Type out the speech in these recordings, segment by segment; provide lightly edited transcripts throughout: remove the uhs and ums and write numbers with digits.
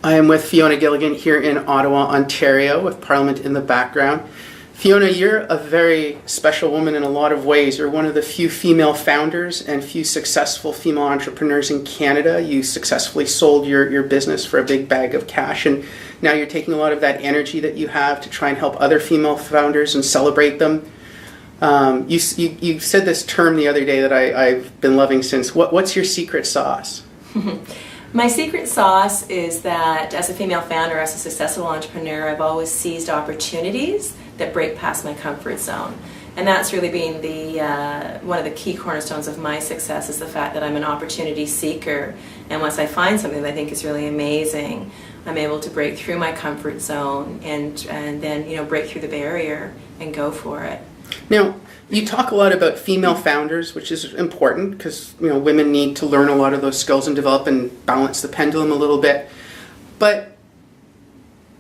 I am with Fiona Gilligan here in Ottawa, Ontario, with Parliament in the background. Fiona, you're a very special woman in a lot of ways. You're one of the few female founders and few successful female entrepreneurs in Canada. You successfully sold your business for a big bag of cash, and now you're taking a lot of that energy that you have to try and help other female founders and celebrate them. You said this term the other day that I've been loving since. What's your secret sauce? My secret sauce is that as a female founder, as a successful entrepreneur, I've always seized opportunities that break past my comfort zone. And that's really been one of the key cornerstones of my success, is the fact that I'm an opportunity seeker. And once I find something that I think is really amazing, I'm able to break through my comfort zone and then break through the barrier and go for it. Now, you talk a lot about female founders, which is important because women need to learn a lot of those skills and develop and balance the pendulum a little bit. But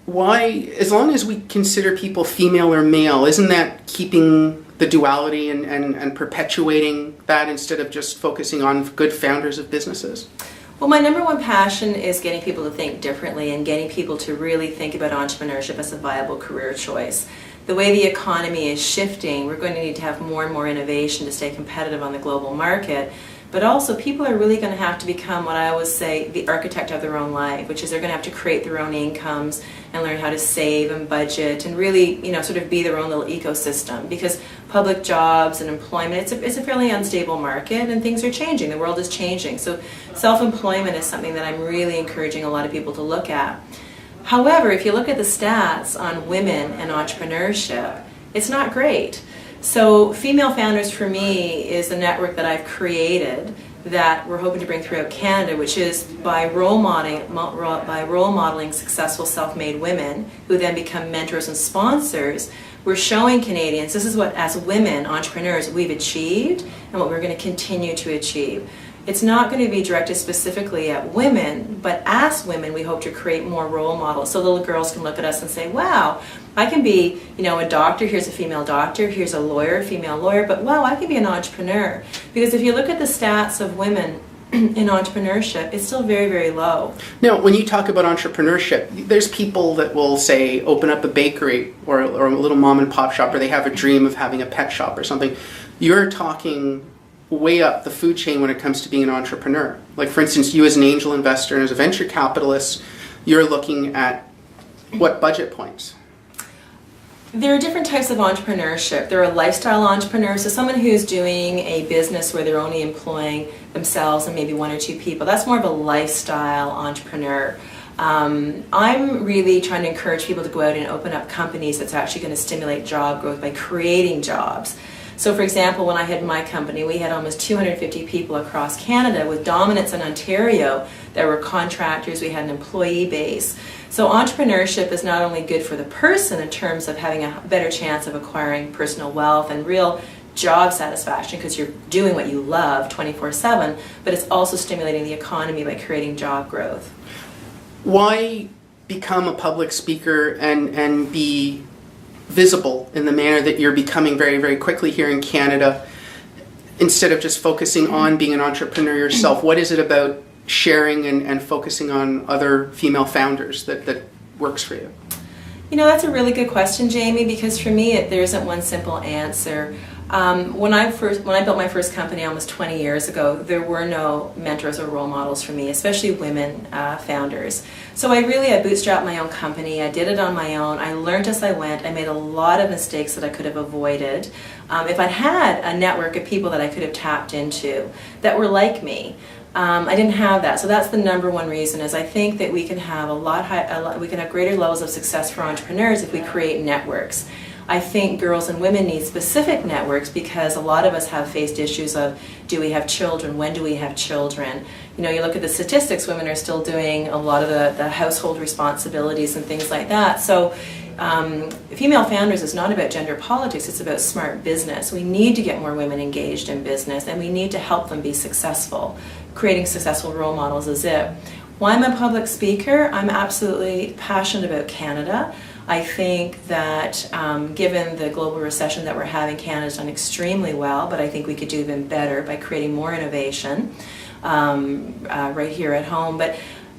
why, as long as we consider people female or male, isn't that keeping the duality and perpetuating that instead of just focusing on good founders of businesses? Well, my number one passion is getting people to think differently and getting people to really think about entrepreneurship as a viable career choice. The way the economy is shifting, we're going to need to have more and more innovation to stay competitive on the global market. But also, people are really going to have to become, what I always say, the architect of their own life, which is they're going to have to create their own incomes and learn how to save and budget and really, sort of be their own little ecosystem. Because public jobs and employment, it's a fairly unstable market, and things are changing. The world is changing. So self-employment is something that I'm really encouraging a lot of people to look at. However, if you look at the stats on women and entrepreneurship, it's not great. So Female Founders for me is the network that I've created that we're hoping to bring throughout Canada, which is by role modeling successful self-made women who then become mentors and sponsors. We're showing Canadians this is what, as women entrepreneurs, we've achieved and what we're going to continue to achieve. It's not going to be directed specifically at women, but as women, we hope to create more role models so little girls can look at us and say, wow, I can be, a doctor, here's a female doctor, here's a lawyer, female lawyer, but wow, I can be an entrepreneur. Because if you look at the stats of women in entrepreneurship, it's still very, very low. Now, when you talk about entrepreneurship, there's people that will say open up a bakery or a little mom and pop shop, or they have a dream of having a pet shop or something. You're talking way up the food chain when it comes to being an entrepreneur. Like, for instance, you as an angel investor and as a venture capitalist, you're looking at what budget points? There are different types of entrepreneurship. There are lifestyle entrepreneurs, so someone who's doing a business where they're only employing themselves and maybe one or two people. That's more of a lifestyle entrepreneur. I'm really trying to encourage people to go out and open up companies that's actually going to stimulate job growth by creating jobs. So for example, when I had my company, we had almost 250 people across Canada with dominance in Ontario that were contractors. We had an employee base. So entrepreneurship is not only good for the person in terms of having a better chance of acquiring personal wealth and real job satisfaction because you're doing what you love 24/7, but it's also stimulating the economy by creating job growth. Why become a public speaker and be visible in the manner that you're becoming very, very quickly here in Canada, instead of just focusing on being an entrepreneur yourself? What is it about sharing and focusing on other female founders that works for you? That's a really good question, Jamie, because for me there isn't one simple answer. When I built my first company almost 20 years ago, there were no mentors or role models for me, especially women founders. So I bootstrapped my own company. I did it on my own. I learned as I went. I made a lot of mistakes that I could have avoided. If I'd had a network of people that I could have tapped into that were like me, I didn't have that. So that's the number one reason, is I think that we can have we can have greater levels of success for entrepreneurs if we create networks. I think girls and women need specific networks because a lot of us have faced issues of, do we have children? When do we have children? You look at the statistics, women are still doing a lot of the household responsibilities and things like that. So Female Founders is not about gender politics, it's about smart business. We need to get more women engaged in business, and we need to help them be successful. Creating successful role models is it. Why I'm a public speaker? I'm absolutely passionate about Canada. I think that given the global recession that we're having, Canada's done extremely well, but I think we could do even better by creating more innovation right here at home. But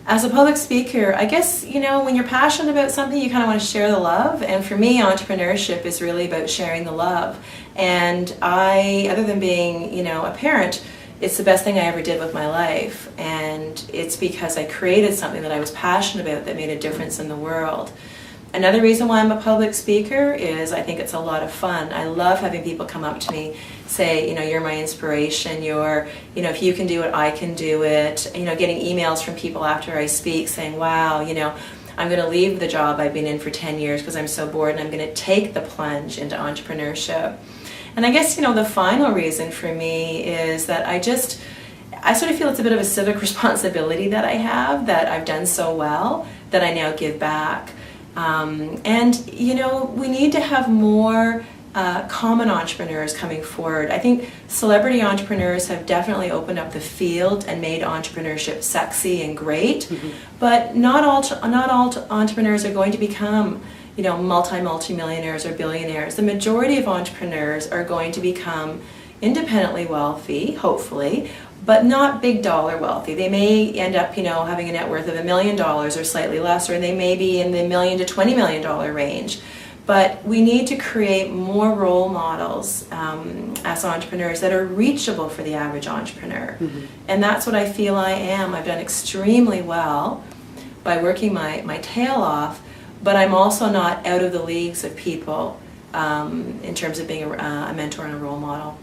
As a public speaker, I guess, when you're passionate about something, you kind of want to share the love. And for me, entrepreneurship is really about sharing the love. And other than being, a parent, it's the best thing I ever did with my life. And it's because I created something that I was passionate about that made a difference in the world. Another reason why I'm a public speaker is I think it's a lot of fun. I love having people come up to me, say, you're my inspiration, if you can do it, I can do it. Getting emails from people after I speak saying, wow, I'm going to leave the job I've been in for 10 years because I'm so bored, and I'm going to take the plunge into entrepreneurship. And I guess, the final reason for me is that I sort of feel it's a bit of a civic responsibility that I have, that I've done so well, that I now give back. We need to have more common entrepreneurs coming forward. I think celebrity entrepreneurs have definitely opened up the field and made entrepreneurship sexy and great, mm-hmm. but not all entrepreneurs are going to become multi-millionaires or billionaires. The majority of entrepreneurs are going to become independently wealthy, hopefully, but not big dollar wealthy. They may end up, having a net worth of $1 million or slightly less, or they may be in the $1 million to $20 million range. But we need to create more role models as entrepreneurs that are reachable for the average entrepreneur. Mm-hmm. And that's what I feel I am. I've done extremely well by working my tail off, but I'm also not out of the leagues of people in terms of being a mentor and a role model.